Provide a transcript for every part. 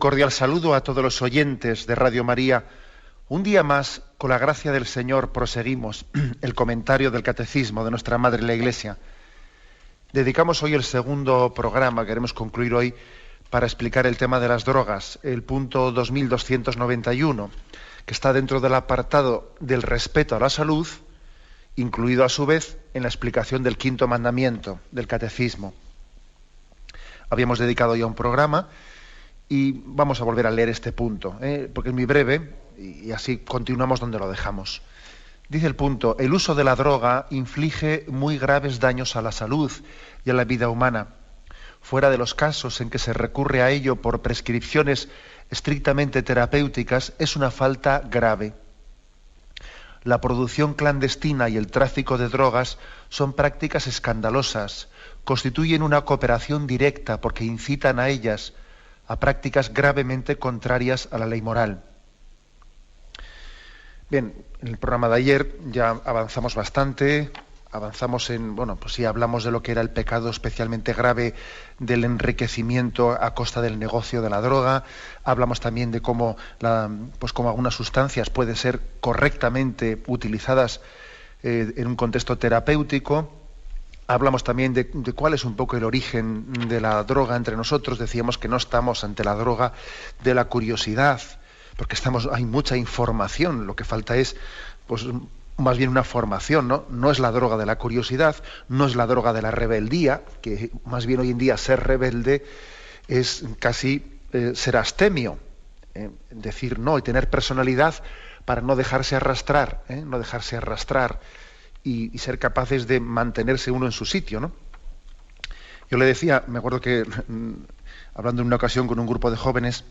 cordial saludo a todos los oyentes de Radio María. Un día más, con la gracia del Señor, proseguimos el comentario del Catecismo de nuestra Madre la Iglesia. Dedicamos hoy el segundo programa, queremos concluir hoy, para explicar el tema de las drogas, el punto 2291, que está dentro del apartado del respeto a la salud, incluido a su vez en la explicación del quinto mandamiento del Catecismo. Habíamos dedicado ya un programa y vamos a volver a leer este punto, porque es muy breve y así continuamos donde lo dejamos. Dice el punto: el uso de la droga inflige muy graves daños a la salud y a la vida humana, fuera de los casos en que se recurre a ello por prescripciones estrictamente terapéuticas. Es una falta grave. La producción clandestina y el tráfico de drogas son prácticas escandalosas, constituyen una cooperación directa porque incitan a ellas, a prácticas gravemente contrarias a la ley moral. Bien, en el programa de ayer ya avanzamos bastante, hablamos de lo que era el pecado especialmente grave del enriquecimiento a costa del negocio de la droga, hablamos también de cómo algunas sustancias pueden ser correctamente utilizadas en un contexto terapéutico. Hablamos también de cuál es un poco el origen de la droga entre nosotros. Decíamos que no estamos ante la droga de la curiosidad, porque hay mucha información, lo que falta es más bien una formación, ¿no? No es la droga de la curiosidad, no es la droga de la rebeldía, que más bien hoy en día ser rebelde es casi ser abstemio, decir no y tener personalidad para no dejarse arrastrar, y ser capaces de mantenerse uno en su sitio, ¿no? Yo le decía, me acuerdo que hablando en una ocasión con un grupo de jóvenes,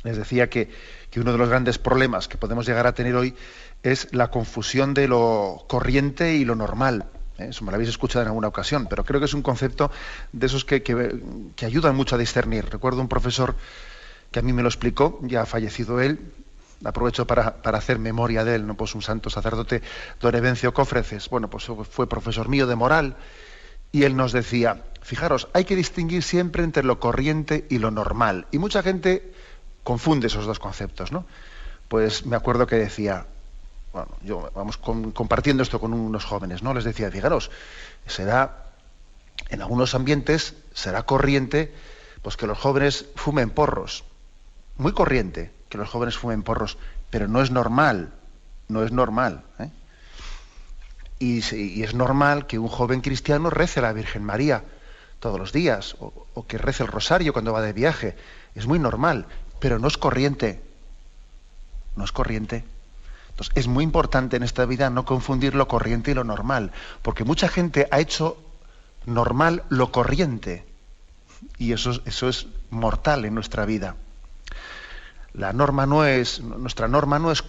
les decía que uno de los grandes problemas que podemos llegar a tener hoy es la confusión de lo corriente y lo normal. Eso me lo habéis escuchado en alguna ocasión, pero creo que es un concepto de esos que ayudan mucho a discernir. Recuerdo un profesor que a mí me lo explicó, ya ha fallecido él. Aprovecho para hacer memoria de él, ¿no? Pues un santo sacerdote, don Evencio Cofreces. Bueno, pues fue profesor mío de moral, y él nos decía: fijaros, hay que distinguir siempre entre lo corriente y lo normal. Y mucha gente confunde esos dos conceptos, ¿no? Pues me acuerdo que decía, compartiendo esto con unos jóvenes, ¿no? Les decía: fijaros, en algunos ambientes será corriente pues que los jóvenes fumen porros. Muy corriente que los jóvenes fumen porros, pero no es normal, ¿eh? Y es normal que un joven cristiano rece a la Virgen María todos los días, o que rece el rosario cuando va de viaje. Es muy normal, pero no es corriente. No es corriente. Entonces, es muy importante en esta vida no confundir lo corriente y lo normal, porque mucha gente ha hecho normal lo corriente, y eso es mortal en nuestra vida. Nuestra norma no es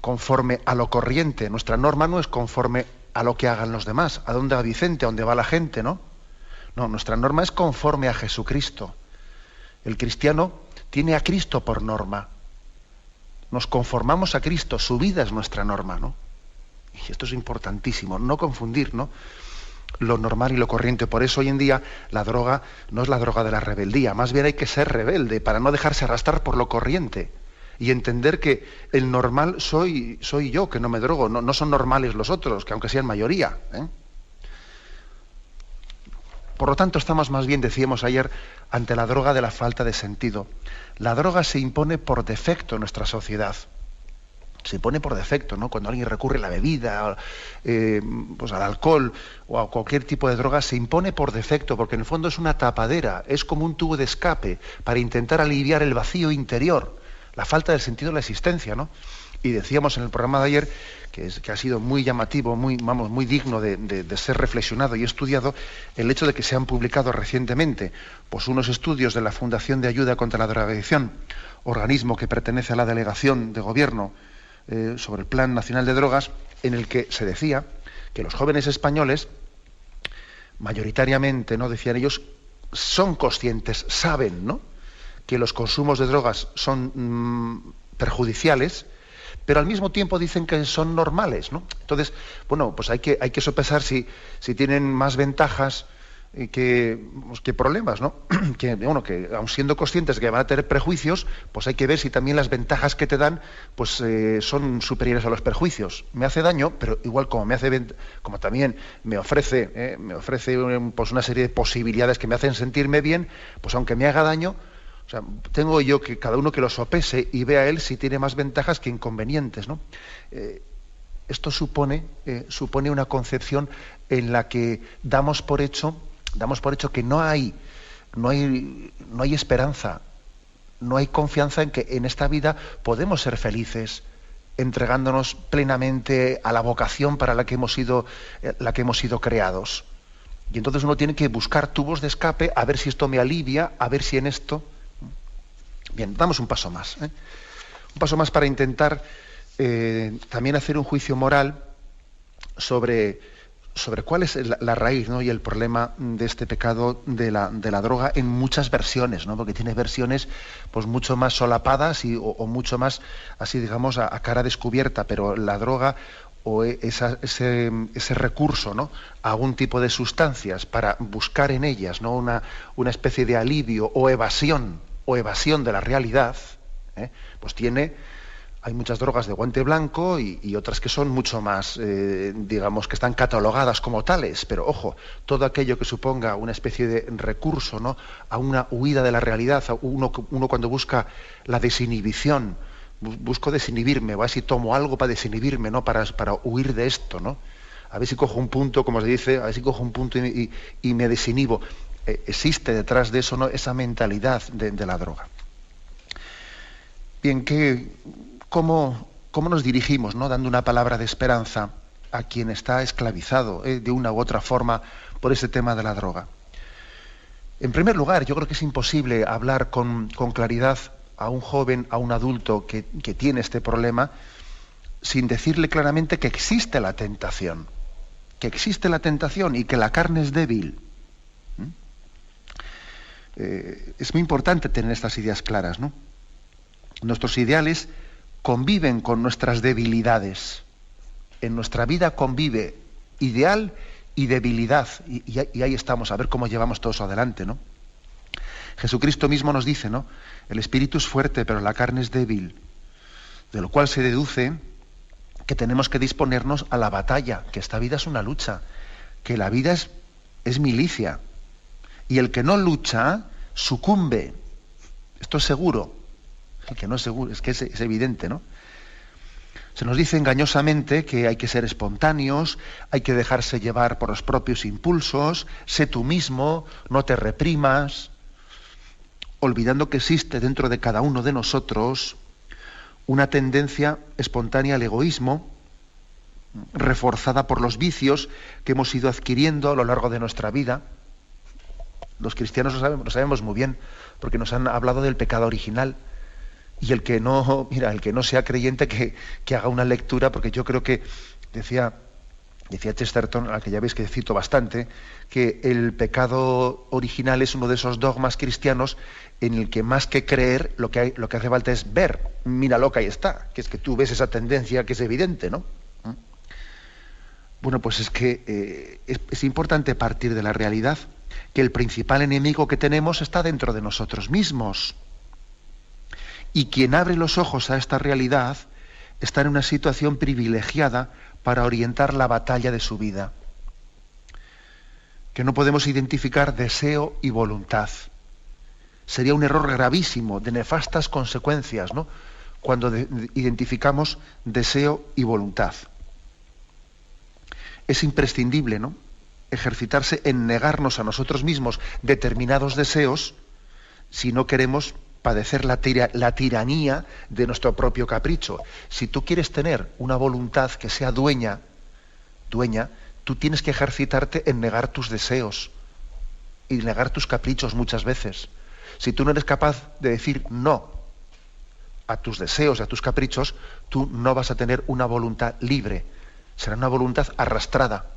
conforme a lo corriente, nuestra norma no es conforme a lo que hagan los demás. ¿A dónde va Vicente? ¿A dónde va la gente? No, nuestra norma es conforme a Jesucristo. El cristiano tiene a Cristo por norma. Nos conformamos a Cristo, su vida es nuestra norma, ¿no? Y esto es importantísimo, no confundir, ¿no?, lo normal y lo corriente. Por eso hoy en día la droga no es la droga de la rebeldía, más bien hay que ser rebelde para no dejarse arrastrar por lo corriente y entender que el normal soy yo, que no me drogo, no son normales los otros, que aunque sean mayoría, ¿eh? Por lo tanto, estamos más bien, decíamos ayer, ante la droga de la falta de sentido. La droga se impone por defecto en nuestra sociedad. Se impone por defecto, ¿no? Cuando alguien recurre a la bebida, al alcohol o a cualquier tipo de droga, se impone por defecto, porque en el fondo es una tapadera, es como un tubo de escape para intentar aliviar el vacío interior, la falta del sentido de la existencia, ¿no? Y decíamos en el programa de ayer que ha sido muy llamativo, muy digno de ser reflexionado y estudiado, el hecho de que se han publicado recientemente pues unos estudios de la Fundación de Ayuda contra la Drogadicción, organismo que pertenece a la Delegación de Gobierno sobre el Plan Nacional de Drogas, en el que se decía que los jóvenes españoles, mayoritariamente, ¿no?, decían ellos, son conscientes, saben, ¿no?, que los consumos de drogas son perjudiciales, pero al mismo tiempo dicen que son normales, ¿no? Entonces, pues hay que sopesar si tienen más ventajas qué problemas, ¿no? Que aun siendo conscientes de que van a tener prejuicios, pues hay que ver si también las ventajas que te dan pues son superiores a los perjuicios. Me hace daño, pero igual como también me ofrece pues una serie de posibilidades que me hacen sentirme bien, pues aunque me haga daño, o sea, tengo yo que cada uno que lo sopese y vea él si tiene más ventajas que inconvenientes, ¿no? Esto supone una concepción en la que damos por hecho que no hay esperanza, no hay confianza en que en esta vida podemos ser felices, entregándonos plenamente a la vocación para la que hemos sido creados. Y entonces uno tiene que buscar tubos de escape, a ver si esto me alivia, a ver si en esto. Bien, damos un paso más. Un paso más para intentar también hacer un juicio moral sobre cuál es la raíz, ¿no? Y el problema de este pecado de la droga en muchas versiones, ¿no? Porque tiene versiones pues mucho más solapadas o mucho más así, digamos, a cara descubierta, pero la droga o ese recurso, ¿no?, a algún tipo de sustancias para buscar en ellas, ¿no?, una especie de alivio o evasión de la realidad, pues hay muchas drogas de guante blanco y otras que son mucho más, digamos, que están catalogadas como tales, pero ojo, todo aquello que suponga una especie de recurso, ¿no?, a una huida de la realidad, uno cuando busca la desinhibición, busco desinhibirme, o a ver si tomo algo para desinhibirme, ¿no?, para huir de esto, ¿no? A ver si cojo un punto, como se dice, a ver si cojo un punto y me desinhibo. Existe detrás de eso, ¿no?, esa mentalidad de la droga. Bien, ¿cómo nos dirigimos, ¿no?, dando una palabra de esperanza a quien está esclavizado de una u otra forma por ese tema de la droga? En primer lugar, yo creo que es imposible hablar con claridad a un joven, a un adulto que tiene este problema, sin decirle claramente que existe la tentación y que la carne es débil. Es muy importante tener estas ideas claras, ¿no? Nuestros ideales conviven con nuestras debilidades. En nuestra vida convive ideal y debilidad, y ahí estamos, a ver cómo llevamos todo eso adelante, ¿no? Jesucristo mismo nos dice, ¿no?, el espíritu es fuerte, pero la carne es débil, de lo cual se deduce que tenemos que disponernos a la batalla, que esta vida es una lucha, que la vida es milicia, y el que no lucha sucumbe. Esto es seguro. El que no es seguro, es que es evidente, ¿no? Se nos dice engañosamente que hay que ser espontáneos, hay que dejarse llevar por los propios impulsos, sé tú mismo, no te reprimas, olvidando que existe dentro de cada uno de nosotros una tendencia espontánea al egoísmo, reforzada por los vicios que hemos ido adquiriendo a lo largo de nuestra vida. Los cristianos lo sabemos muy bien, porque nos han hablado del pecado original. Y el que no sea creyente que haga una lectura, porque yo creo que decía Chesterton, al que ya veis que cito bastante, que el pecado original es uno de esos dogmas cristianos en el que más que creer, lo que hace falta es ver. Míralo, que ahí está, que es que tú ves esa tendencia que es evidente, ¿no? Bueno, pues es que es importante partir de la realidad, que el principal enemigo que tenemos está dentro de nosotros mismos. Y quien abre los ojos a esta realidad está en una situación privilegiada para orientar la batalla de su vida. Que no podemos identificar deseo y voluntad. Sería un error gravísimo, de nefastas consecuencias, ¿no?, cuando identificamos deseo y voluntad. Es imprescindible, ¿no?, ejercitarse en negarnos a nosotros mismos determinados deseos si no queremos padecer la tiranía de nuestro propio capricho. Si tú quieres tener una voluntad que sea dueña, tú tienes que ejercitarte en negar tus deseos y negar tus caprichos muchas veces. Si tú no eres capaz de decir no a tus deseos y a tus caprichos, tú no vas a tener una voluntad libre. Será una voluntad arrastrada.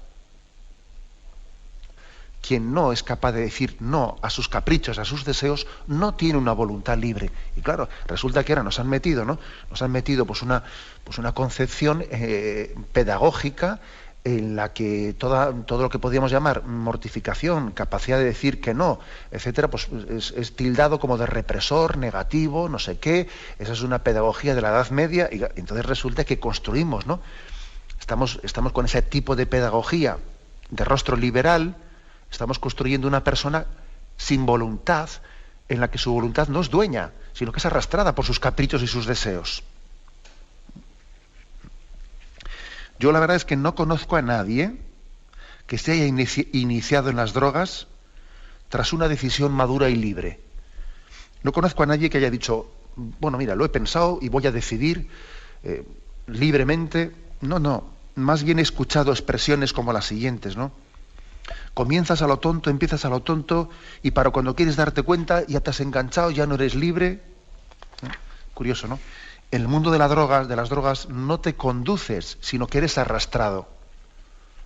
Quien no es capaz de decir no a sus caprichos, a sus deseos, no tiene una voluntad libre. Y claro, resulta que ahora nos han metido pues una concepción pedagógica en la que todo lo que podríamos llamar mortificación, capacidad de decir que no, etcétera, pues es tildado como de represor, negativo, no sé qué. Esa es una pedagogía de la Edad Media, y entonces resulta que construimos, ¿no? Estamos con ese tipo de pedagogía de rostro liberal, estamos construyendo una persona sin voluntad, en la que su voluntad no es dueña, sino que es arrastrada por sus caprichos y sus deseos. Yo la verdad es que no conozco a nadie que se haya iniciado en las drogas tras una decisión madura y libre. No conozco a nadie que haya dicho, bueno, mira, lo he pensado y voy a decidir libremente. No, más bien he escuchado expresiones como las siguientes, ¿no? Comienzas a lo tonto, empiezas a lo tonto, y para cuando quieres darte cuenta ya te has enganchado, ya no eres libre. Curioso, ¿no? En el mundo de las drogas no te conduces, sino que eres arrastrado.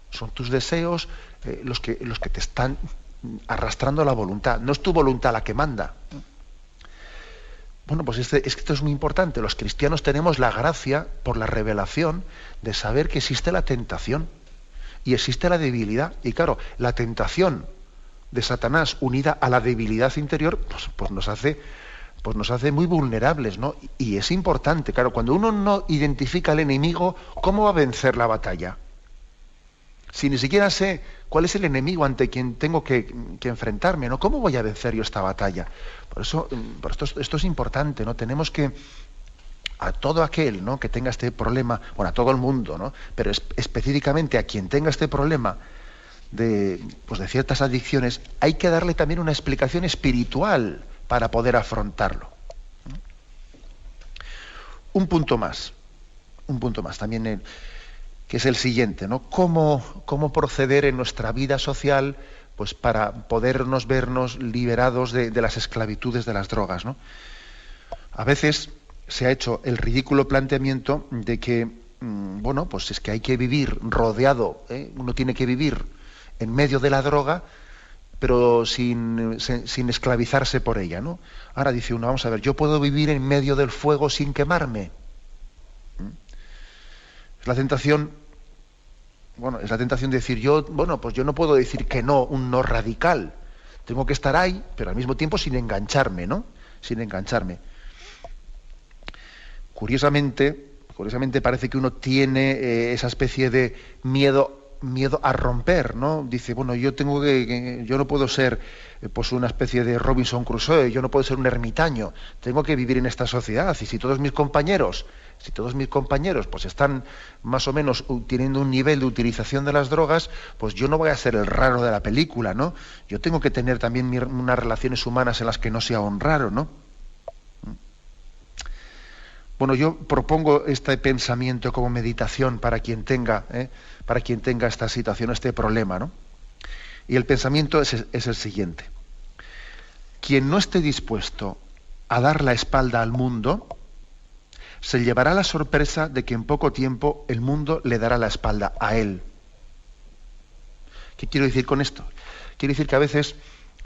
Son tus deseos los que te están arrastrando a la voluntad. No es tu voluntad la que manda. Bueno, pues es que esto es muy importante. Los cristianos tenemos la gracia, por la revelación, de saber que existe la tentación y existe la debilidad. Y claro, la tentación de Satanás unida a la debilidad interior, pues nos hace muy vulnerables, ¿no? Y es importante, claro, cuando uno no identifica al enemigo, ¿cómo va a vencer la batalla? Si ni siquiera sé cuál es el enemigo ante quien tengo que enfrentarme, ¿no? ¿Cómo voy a vencer yo esta batalla? Por esto es importante, ¿no? Tenemos que, a todo aquel, ¿no?, que tenga este problema, bueno, a todo el mundo, ¿no?, pero específicamente a quien tenga este problema de ciertas adicciones, hay que darle también una explicación espiritual para poder afrontarlo. Un punto más también, que es el siguiente, ¿no? ¿Cómo proceder en nuestra vida social, pues, para podernos vernos liberados de las esclavitudes de las drogas, ¿no? A veces se ha hecho el ridículo planteamiento de que, bueno, pues es que hay que vivir rodeado, uno tiene que vivir en medio de la droga, pero sin esclavizarse por ella, ¿no? Ahora dice uno, vamos a ver, yo puedo vivir en medio del fuego sin quemarme. Es la tentación de decir pues yo no puedo decir que no, un no radical. Tengo que estar ahí, pero al mismo tiempo sin engancharme, ¿no? Sin engancharme. Curiosamente parece que uno tiene esa especie de miedo a romper, ¿no? Dice, bueno, yo no puedo ser pues una especie de Robinson Crusoe, yo no puedo ser un ermitaño, tengo que vivir en esta sociedad, y si todos mis compañeros pues están más o menos teniendo un nivel de utilización de las drogas, pues yo no voy a ser el raro de la película, ¿no? Yo tengo que tener también unas relaciones humanas en las que no sea un raro, ¿no? Bueno, yo propongo este pensamiento como meditación para quien tenga esta situación, este problema, ¿no? Y el pensamiento es el siguiente. Quien no esté dispuesto a dar la espalda al mundo, se llevará la sorpresa de que en poco tiempo el mundo le dará la espalda a él. ¿Qué quiero decir con esto? Quiero decir que a veces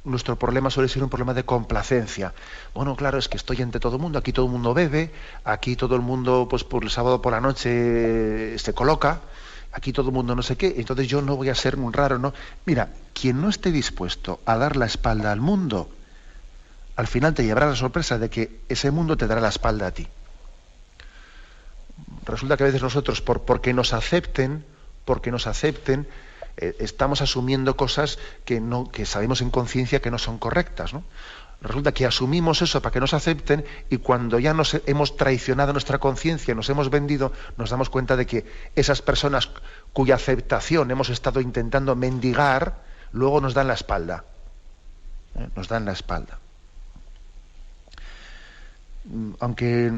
nuestro problema suele ser un problema de complacencia. Bueno, claro, es que estoy entre todo el mundo, aquí todo el mundo bebe, aquí todo el mundo, pues por el sábado por la noche se coloca, aquí todo el mundo no sé qué, entonces yo no voy a ser un raro, ¿no? Mira, quien no esté dispuesto a dar la espalda al mundo, al final te llevará la sorpresa de que ese mundo te dará la espalda a ti. Resulta que a veces nosotros, porque nos acepten, estamos asumiendo cosas que sabemos en conciencia que no son correctas, ¿no? Resulta que asumimos eso para que nos acepten, y cuando ya nos hemos traicionado nuestra conciencia, nos hemos vendido, nos damos cuenta de que esas personas cuya aceptación hemos estado intentando mendigar, luego nos dan la espalda. Nos dan la espalda. Aunque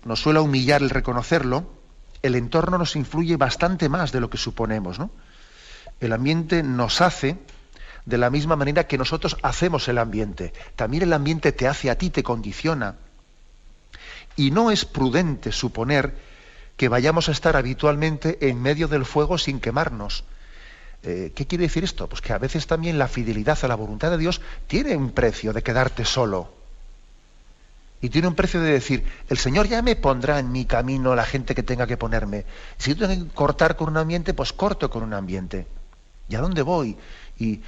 nos suele humillar el reconocerlo, el entorno nos influye bastante más de lo que suponemos, ¿no? El ambiente nos hace de la misma manera que nosotros hacemos el ambiente. También el ambiente te hace a ti, te condiciona. Y no es prudente suponer que vayamos a estar habitualmente en medio del fuego sin quemarnos. ¿Qué quiere decir esto? Pues que a veces también la fidelidad a la voluntad de Dios tiene un precio de quedarte solo. Y tiene un precio de decir, el Señor ya me pondrá en mi camino la gente que tenga que ponerme. Si yo tengo que cortar con un ambiente, pues corto con un ambiente. ¿Y a dónde voy? Y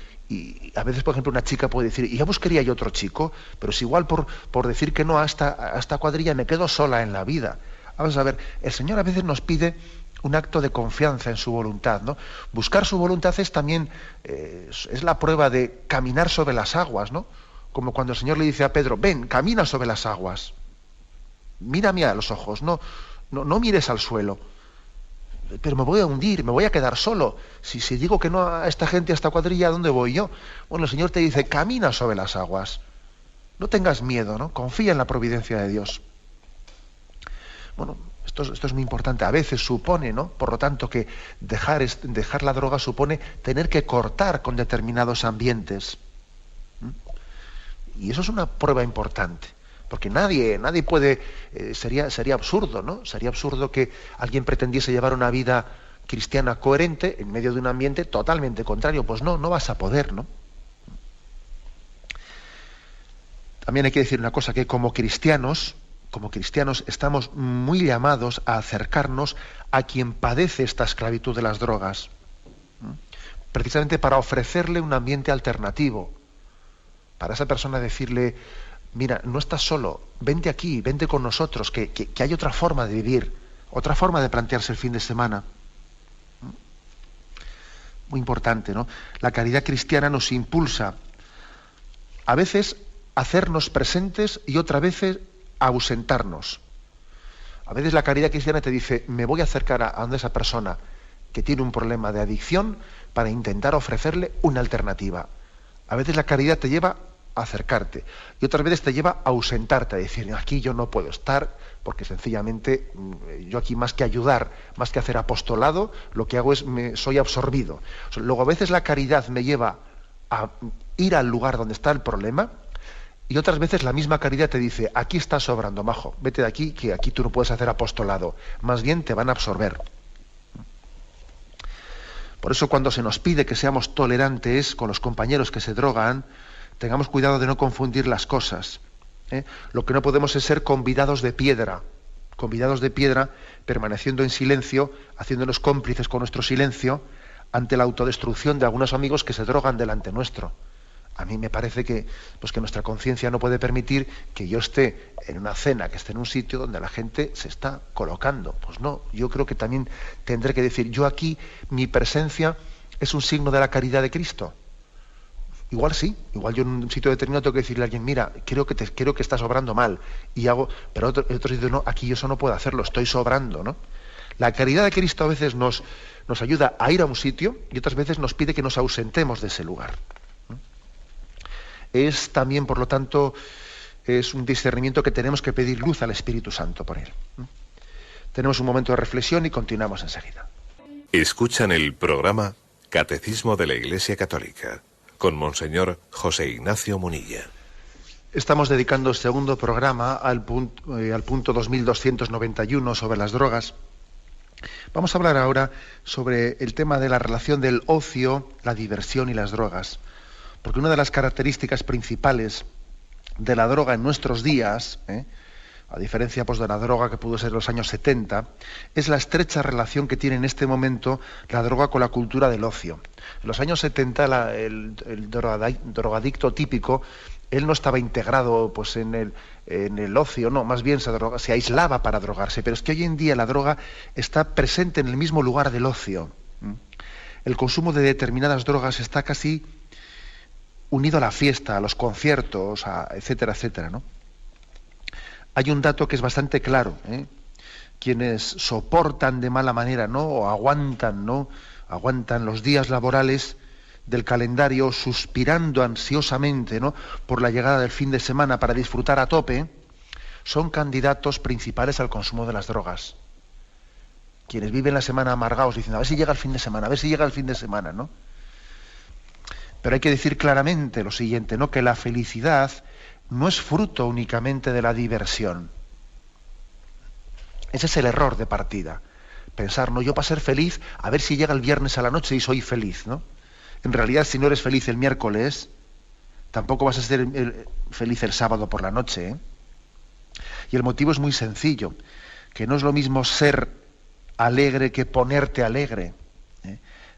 a veces, por ejemplo, una chica puede decir, y ya buscaría yo otro chico, pero es igual por decir que no a esta cuadrilla me quedo sola en la vida. Vamos a ver, el Señor a veces nos pide un acto de confianza en su voluntad, ¿no? Buscar su voluntad es también, es la prueba de caminar sobre las aguas, ¿no? Como cuando el Señor le dice a Pedro, ven, camina sobre las aguas. Mírame a los ojos, no mires al suelo. Pero me voy a hundir, me voy a quedar solo. Si digo que no a esta gente, a esta cuadrilla, ¿a dónde voy yo? Bueno, el Señor te dice, camina sobre las aguas. No tengas miedo, ¿no? Confía en la providencia de Dios. Bueno, esto es muy importante. A veces supone, ¿no? Por lo tanto, que dejar la droga supone tener que cortar con determinados ambientes. Y eso es una prueba importante. Porque nadie puede, sería absurdo, ¿no? Sería absurdo que alguien pretendiese llevar una vida cristiana coherente en medio de un ambiente totalmente contrario. Pues no vas a poder, ¿no? También hay que decir una cosa, que como cristianos estamos muy llamados a acercarnos a quien padece esta esclavitud de las drogas, precisamente para ofrecerle un ambiente alternativo, para esa persona decirle, mira, no estás solo, vente aquí, vente con nosotros, que hay otra forma de vivir, otra forma de plantearse el fin de semana. Muy importante, ¿no? La caridad cristiana nos impulsa a veces a hacernos presentes y otras veces a ausentarnos. A veces la caridad cristiana te dice, me voy a acercar a donde esa persona que tiene un problema de adicción para intentar ofrecerle una alternativa. A veces la caridad te lleva a acercarte y otras veces te lleva a ausentarte, a decir, aquí yo no puedo estar porque sencillamente yo aquí más que ayudar, más que hacer apostolado, lo que hago es soy absorbido. Luego a veces la caridad me lleva a ir al lugar donde está el problema y otras veces la misma caridad te dice, aquí estás sobrando, majo, vete de aquí, que aquí tú no puedes hacer apostolado, más bien te van a absorber. Por eso cuando se nos pide que seamos tolerantes con los compañeros que se drogan, tengamos cuidado de no confundir las cosas. Lo que no podemos es ser convidados de piedra, permaneciendo en silencio, haciéndonos cómplices con nuestro silencio ante la autodestrucción de algunos amigos que se drogan delante nuestro. A mí me parece que nuestra conciencia no puede permitir que yo esté en una cena, que esté en un sitio donde la gente se está colocando. Pues no, yo creo que también tendré que decir, yo aquí, mi presencia es un signo de la caridad de Cristo. Igual sí, igual yo en un sitio determinado tengo que decirle a alguien, mira, creo que estás obrando mal, pero en otro sitio no, aquí yo eso no puedo hacerlo, estoy sobrando, ¿no? La caridad de Cristo a veces nos ayuda a ir a un sitio y otras veces nos pide que nos ausentemos de ese lugar. Es también, por lo tanto, es un discernimiento que tenemos que pedir luz al Espíritu Santo por él. Tenemos un momento de reflexión y continuamos enseguida. Escuchan el programa Catecismo de la Iglesia Católica con Monseñor José Ignacio Munilla. Estamos dedicando el segundo programa al punto 2291 sobre las drogas. Vamos a hablar ahora sobre el tema de la relación del ocio, la diversión y las drogas. Porque una de las características principales de la droga en nuestros días, a diferencia de la droga que pudo ser en los años 70, es la estrecha relación que tiene en este momento la droga con la cultura del ocio. En los años 70 el drogadicto típico, él no estaba integrado en el ocio, no, más bien se aislaba para drogarse, pero es que hoy en día la droga está presente en el mismo lugar del ocio. El consumo de determinadas drogas está casi unido a la fiesta, a los conciertos, etcétera, etcétera, ¿no? Hay un dato que es bastante claro, quienes soportan de mala manera, ¿no? O aguantan los días laborales del calendario, suspirando ansiosamente, ¿no? Por la llegada del fin de semana para disfrutar a tope, son candidatos principales al consumo de las drogas. Quienes viven la semana amargados dicen, a ver si llega el fin de semana, ¿no? Pero hay que decir claramente lo siguiente, ¿no? Que la felicidad no es fruto únicamente de la diversión. Ese es el error de partida. Pensar, no, yo para ser feliz, a ver si llega el viernes a la noche y soy feliz, ¿no? En realidad, si no eres feliz el miércoles, tampoco vas a ser feliz el sábado por la noche, Y el motivo es muy sencillo, que no es lo mismo ser alegre que ponerte alegre.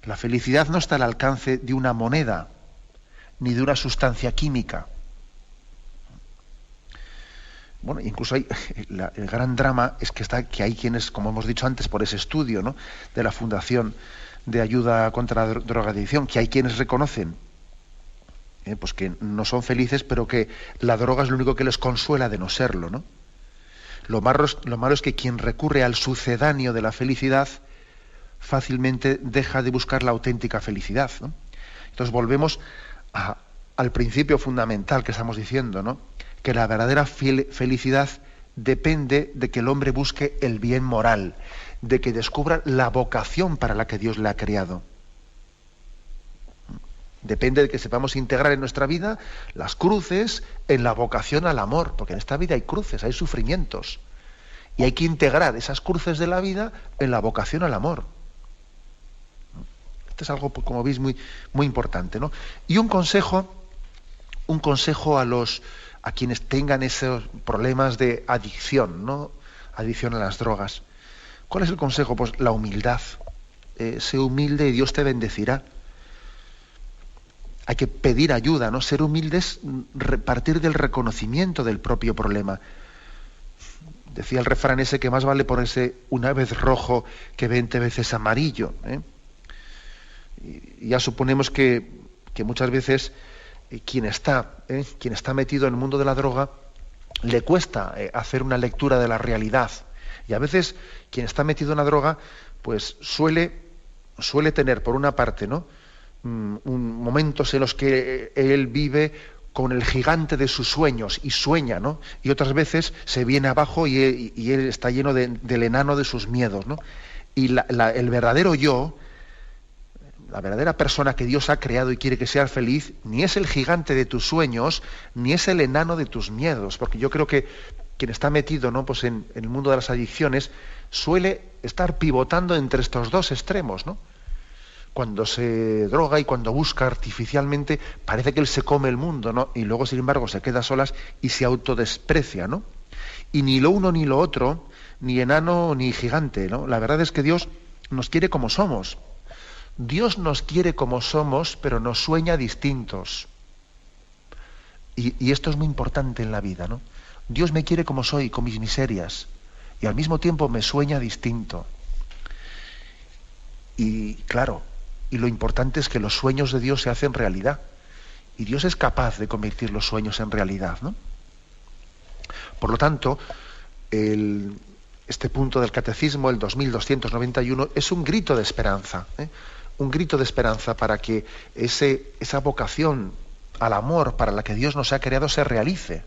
La felicidad no está al alcance de una moneda, ni de una sustancia química. Bueno, incluso el gran drama es que hay quienes, como hemos dicho antes, por ese estudio, ¿no?, de la Fundación de Ayuda contra la Drogadicción, que hay quienes reconocen pues que no son felices, pero que la droga es lo único que les consuela de no serlo, ¿no? Lo malo es que quien recurre al sucedáneo de la felicidad fácilmente deja de buscar la auténtica felicidad, ¿no? Entonces volvemos al principio fundamental que estamos diciendo, ¿no?, que la verdadera felicidad depende de que el hombre busque el bien moral, de que descubra la vocación para la que Dios le ha creado. Depende de que sepamos integrar en nuestra vida las cruces en la vocación al amor, porque en esta vida hay cruces, hay sufrimientos, y hay que integrar esas cruces de la vida en la vocación al amor. Esto es algo, como veis, muy, muy importante, ¿no? Y un consejo a quienes tengan esos problemas de adicción, ¿no?, adicción a las drogas. ¿Cuál es el consejo? Pues la humildad. Sé humilde y Dios te bendecirá. Hay que pedir ayuda, ¿no? Ser humildes, partir del reconocimiento del propio problema. Decía el refrán ese que más vale ponerse una vez rojo que 20 veces amarillo, ¿eh? Y ya suponemos que muchas veces quien está metido en el mundo de la droga le cuesta hacer una lectura de la realidad. Y a veces quien está metido en la droga pues suele tener, por una parte, ¿no?, momentos en los que él vive con el gigante de sus sueños y sueña, ¿no?, y otras veces se viene abajo y él está lleno del enano de sus miedos, ¿no? Y el verdadero yo, la verdadera persona que Dios ha creado y quiere que sea feliz, ni es el gigante de tus sueños, ni es el enano de tus miedos, porque yo creo que quien está metido, ¿no?, pues en el mundo de las adicciones suele estar pivotando entre estos dos extremos, ¿no? Cuando se droga y cuando busca artificialmente, parece que él se come el mundo, ¿no? Y luego, sin embargo, se queda a solas y se autodesprecia, ¿no? Y ni lo uno ni lo otro, ni enano ni gigante, ¿no? La verdad es que Dios nos quiere como somos. Dios nos quiere como somos, pero nos sueña distintos. Y esto es muy importante en la vida, ¿no? Dios me quiere como soy, con mis miserias, y al mismo tiempo me sueña distinto. Y claro, y lo importante es que los sueños de Dios se hacen realidad. Y Dios es capaz de convertir los sueños en realidad, ¿no? Por lo tanto, este punto del Catecismo, el 2291, es un grito de esperanza, ¿eh? Un grito de esperanza para que esa vocación al amor para la que Dios nos ha creado se realice.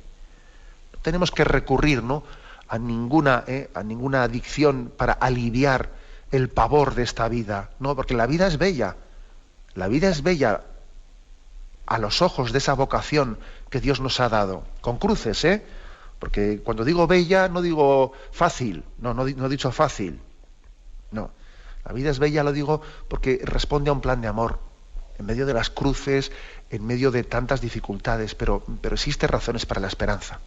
No tenemos que recurrir, ¿no?, a ninguna adicción para aliviar el pavor de esta vida, no, porque la vida es bella a los ojos de esa vocación que Dios nos ha dado, con cruces, porque cuando digo bella no digo fácil, no he dicho fácil, no, la vida es bella, lo digo porque responde a un plan de amor, en medio de las cruces, en medio de tantas dificultades, pero existen razones para la esperanza.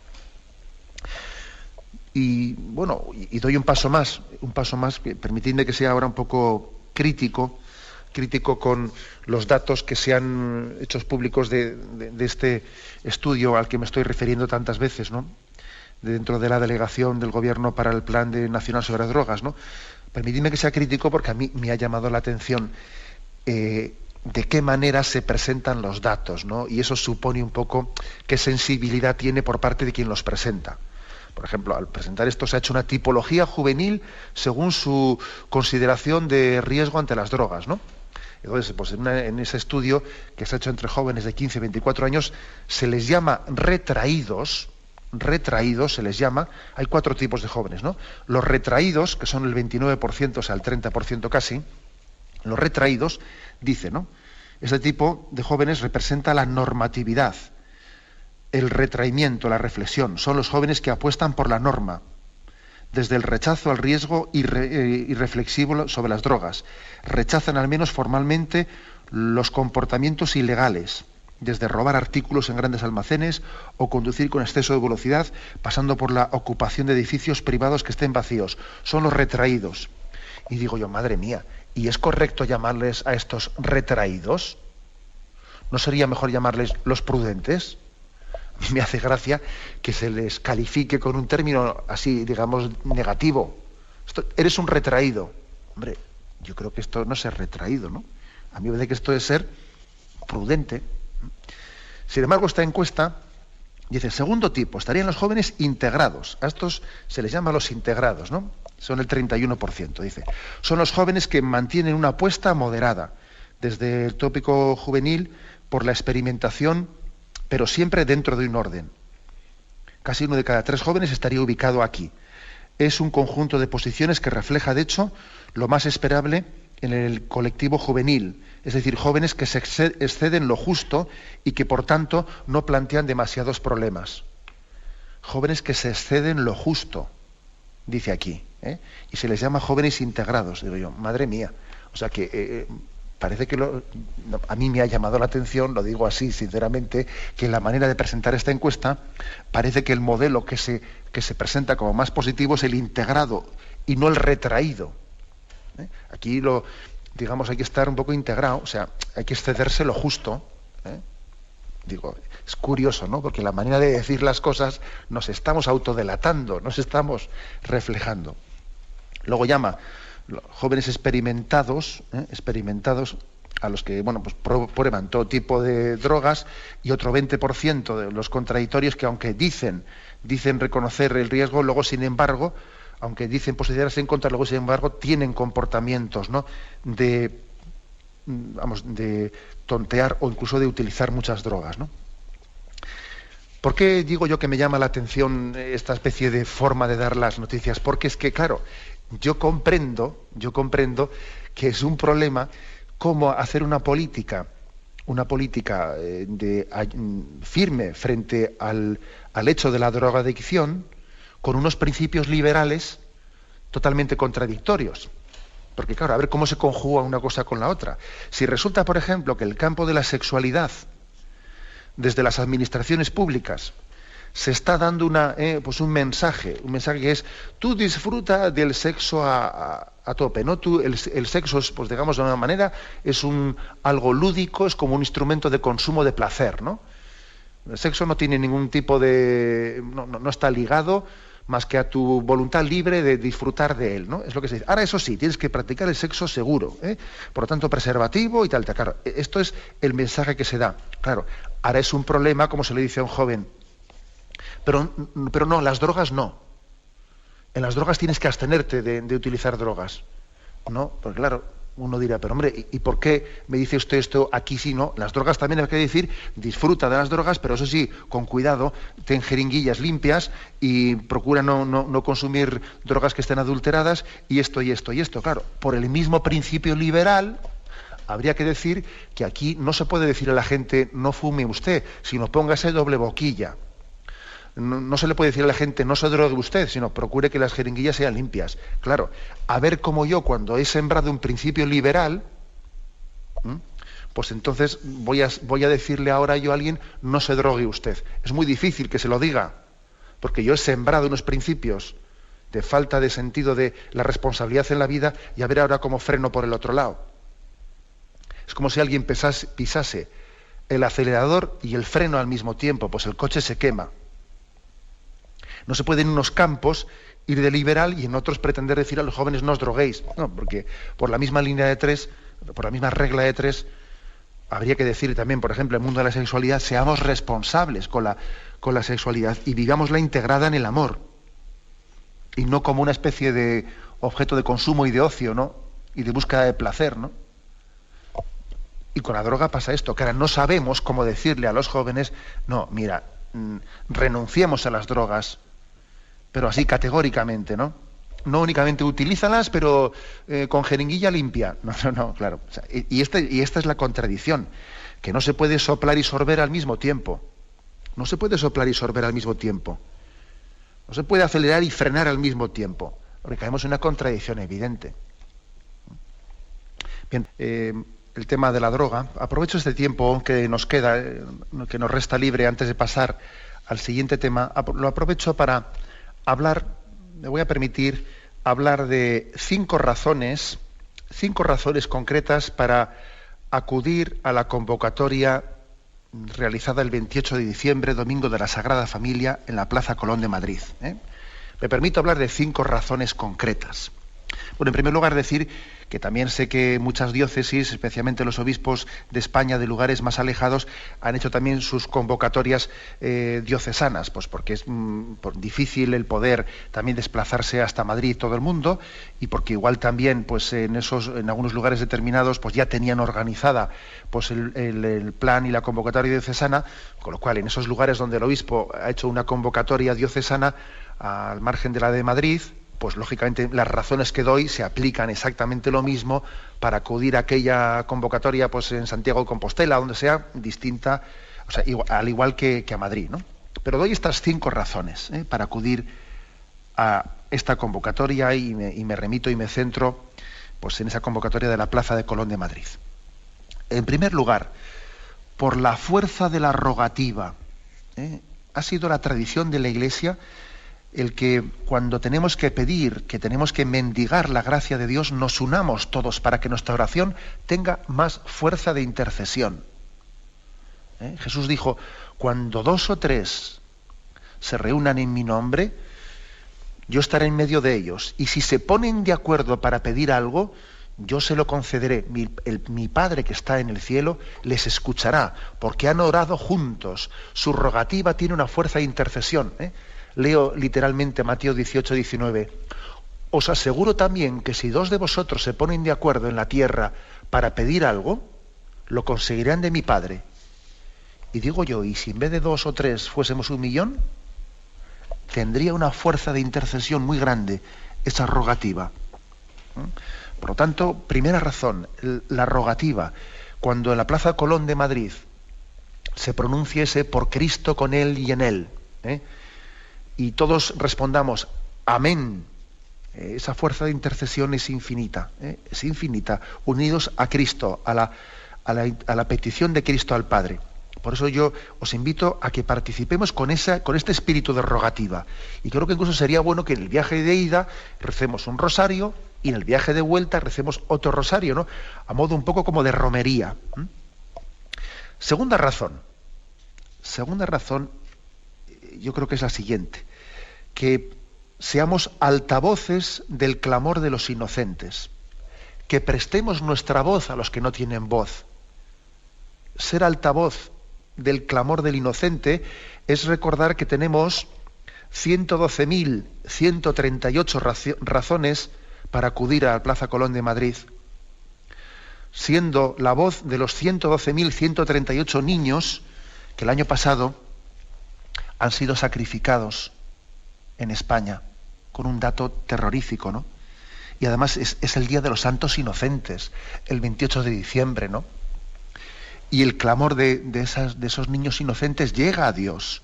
Y bueno, y doy un paso más, permitidme que sea ahora un poco crítico con los datos que se han hecho públicos de este estudio al que me estoy refiriendo tantas veces, ¿no?, dentro de la delegación del Gobierno para el Plan Nacional sobre Drogas, ¿no? Permitidme que sea crítico porque a mí me ha llamado la atención de qué manera se presentan los datos, ¿no? Y eso supone un poco qué sensibilidad tiene por parte de quien los presenta. Por ejemplo, al presentar esto se ha hecho una tipología juvenil según su consideración de riesgo ante las drogas, ¿no? Entonces, pues en ese estudio que se ha hecho entre jóvenes de 15 y 24 años, se les llama retraídos se les llama, hay 4 tipos de jóvenes, ¿no? Los retraídos, que son el 29%, o sea, el 30% casi, los retraídos, dice, ¿no?, este tipo de jóvenes representa la normatividad, el retraimiento, la reflexión. Son los jóvenes que apuestan por la norma, desde el rechazo al riesgo irreflexivo sobre las drogas. Rechazan al menos formalmente los comportamientos ilegales desde robar artículos en grandes almacenes o conducir con exceso de velocidad, pasando por la ocupación de edificios privados que estén vacíos. Son los retraídos. Y digo yo, madre mía, ¿y es correcto llamarles a estos retraídos? ¿No sería mejor llamarles los prudentes? Me hace gracia que se les califique con un término así, digamos, negativo. Eres un retraído. Hombre, yo creo que esto no es ser retraído, ¿no? A mí me parece que esto es ser prudente. Sin embargo, esta encuesta dice, segundo tipo, estarían los jóvenes integrados. A estos se les llama los integrados, ¿no? Son el 31%, dice. Son los jóvenes que mantienen una apuesta moderada, desde el tópico juvenil por la experimentación, pero siempre dentro de un orden. Casi 1 de cada 3 jóvenes estaría ubicado aquí. Es un conjunto de posiciones que refleja, de hecho, lo más esperable en el colectivo juvenil, es decir, jóvenes que se exceden lo justo y que, por tanto, no plantean demasiados problemas. Jóvenes que se exceden lo justo, dice aquí, ¿eh? Y se les llama jóvenes integrados, digo yo, madre mía. O sea que parece que a mí me ha llamado la atención, lo digo así sinceramente, que en la manera de presentar esta encuesta parece que el modelo que se presenta como más positivo es el integrado y no el retraído. Aquí digamos, hay que estar un poco integrado, o sea, hay que excederse lo justo. Digo, es curioso, ¿no? Porque la manera de decir las cosas nos estamos autodelatando, nos estamos reflejando. Luego llama jóvenes experimentados a los que, bueno, pues prueban todo tipo de drogas, y otro 20% de los contradictorios que, aunque dicen reconocer el riesgo, luego, sin embargo, aunque dicen posicionarse en contra, luego, sin embargo, tienen comportamientos, ¿no?, de tontear o incluso de utilizar muchas drogas, ¿no? ¿Por qué digo yo que me llama la atención esta especie de forma de dar las noticias? Porque es que, claro, yo comprendo que es un problema cómo hacer una política firme frente al hecho de la drogadicción con unos principios liberales totalmente contradictorios. Porque claro, a ver cómo se conjuga una cosa con la otra. Si resulta, por ejemplo, que el campo de la sexualidad, desde las administraciones públicas, se está dando un mensaje que es: tú disfruta del sexo a tope, ¿no? El sexo es, pues digamos de una manera, es algo lúdico, es como un instrumento de consumo de placer, ¿no? El sexo no tiene ningún tipo de... no está ligado más que a tu voluntad libre de disfrutar de él, ¿no? Es lo que se dice. Ahora, eso sí, tienes que practicar el sexo seguro, ¿eh? Por lo tanto, preservativo y tal. Claro, esto es el mensaje que se da. Claro, ahora es un problema, como se le dice a un joven, pero no, las drogas no. En las drogas tienes que abstenerte de utilizar drogas. No, porque claro, uno dirá, pero hombre, ¿y por qué me dice usted esto aquí sí no? Las drogas también hay que decir, disfruta de las drogas, pero eso sí, con cuidado, ten jeringuillas limpias y procura no consumir drogas que estén adulteradas, y esto y esto y esto. Claro, por el mismo principio liberal, habría que decir que aquí no se puede decir a la gente no fume usted, sino póngase doble boquilla. No se le puede decir a la gente no se drogue usted, sino procure que las jeringuillas sean limpias. Claro, a ver cómo yo, cuando he sembrado un principio liberal, pues entonces voy a decirle ahora yo a alguien no se drogue usted. Es muy difícil que se lo diga, porque yo he sembrado unos principios de falta de sentido de la responsabilidad en la vida, y a ver ahora cómo freno por el otro lado. Es como si alguien pisase el acelerador y el freno al mismo tiempo, pues el coche se quema. No se puede en unos campos ir de liberal y en otros pretender decir a los jóvenes no os droguéis. No, porque por la misma línea de 3, por la misma regla de 3, habría que decir también, por ejemplo, en el mundo de la sexualidad, seamos responsables con la sexualidad y vivámosla integrada en el amor. Y no como una especie de objeto de consumo y de ocio, ¿no? Y de búsqueda de placer, ¿no? Y con la droga pasa esto, que ahora no sabemos cómo decirle a los jóvenes, no, mira, renunciemos a las drogas, pero así categóricamente, ¿no? No únicamente utilízalas, pero con jeringuilla limpia. No, claro. O sea, y esta es la contradicción, que no se puede soplar y sorber al mismo tiempo. No se puede soplar y sorber al mismo tiempo. No se puede acelerar y frenar al mismo tiempo, porque caemos en una contradicción evidente. Bien, el tema de la droga. Aprovecho este tiempo que nos queda, que nos resta libre antes de pasar al siguiente tema. Lo aprovecho para me voy a permitir hablar de 5 razones concretas para acudir a la convocatoria realizada el 28 de diciembre, Domingo de la Sagrada Familia, en la Plaza Colón de Madrid. Me permito hablar de 5 razones concretas. Bueno, en primer lugar, decir que también sé que muchas diócesis, especialmente los obispos de España, de lugares más alejados, han hecho también sus convocatorias diocesanas, pues porque es difícil el poder también desplazarse hasta Madrid todo el mundo, y porque igual también pues en algunos lugares determinados pues ya tenían organizada pues el plan y la convocatoria diocesana, con lo cual en esos lugares donde el obispo ha hecho una convocatoria diocesana al margen de la de Madrid, pues lógicamente las razones que doy se aplican exactamente lo mismo para acudir a aquella convocatoria pues en Santiago de Compostela, donde sea distinta, o sea, al igual que a Madrid, ¿no? Pero doy estas 5 razones para acudir a esta convocatoria y me remito y me centro pues en esa convocatoria de la Plaza de Colón de Madrid. En primer lugar, por la fuerza de la rogativa. Ha sido la tradición de la Iglesia el que cuando tenemos que pedir, que tenemos que mendigar la gracia de Dios, nos unamos todos para que nuestra oración tenga más fuerza de intercesión. Jesús dijo, cuando 2 o 3 se reúnan en mi nombre, yo estaré en medio de ellos. Y si se ponen de acuerdo para pedir algo, yo se lo concederé. Mi Padre que está en el cielo les escuchará, porque han orado juntos. Su rogativa tiene una fuerza de intercesión. Leo literalmente Mateo 18, 19. Os aseguro también que si 2 de vosotros se ponen de acuerdo en la tierra para pedir algo, lo conseguirán de mi Padre. Y digo yo, ¿y si en vez de 2 o 3 fuésemos 1.000.000? Tendría una fuerza de intercesión muy grande esa rogativa. Por lo tanto, primera razón, la rogativa. Cuando en la Plaza Colón de Madrid se pronuncie ese por Cristo, con Él y en Él, y todos respondamos amén, esa fuerza de intercesión es infinita, unidos a Cristo, a la petición de Cristo al Padre. Por eso yo os invito a que participemos con este espíritu de rogativa. Y creo que incluso sería bueno que en el viaje de ida recemos un rosario y en el viaje de vuelta recemos otro rosario, ¿no? A modo un poco como de romería. Segunda razón, yo creo que es la siguiente, que seamos altavoces del clamor de los inocentes, que prestemos nuestra voz a los que no tienen voz. Ser altavoz del clamor del inocente es recordar que tenemos 112.138 razones para acudir a la Plaza Colón de Madrid, siendo la voz de los 112.138 niños que el año pasado han sido sacrificados en España, con un dato terrorífico, ¿no? Y además es el Día de los Santos Inocentes, el 28 de diciembre, ¿no? Y el clamor de esos niños inocentes llega a Dios.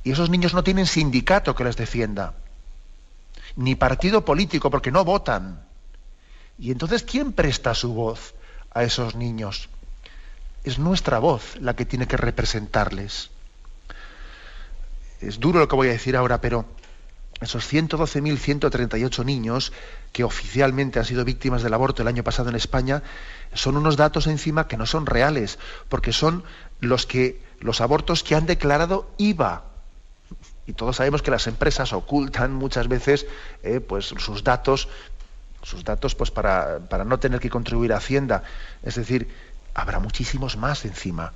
Y esos niños no tienen sindicato que les defienda, ni partido político, porque no votan. Y entonces, ¿quién presta su voz a esos niños? Es nuestra voz la que tiene que representarles. Es duro lo que voy a decir ahora, pero esos 112.138 niños que oficialmente han sido víctimas del aborto el año pasado en España son unos datos encima que no son reales, porque son los abortos que han declarado IVA. Y todos sabemos que las empresas ocultan muchas veces pues sus datos pues para no tener que contribuir a Hacienda. Es decir, habrá muchísimos más encima.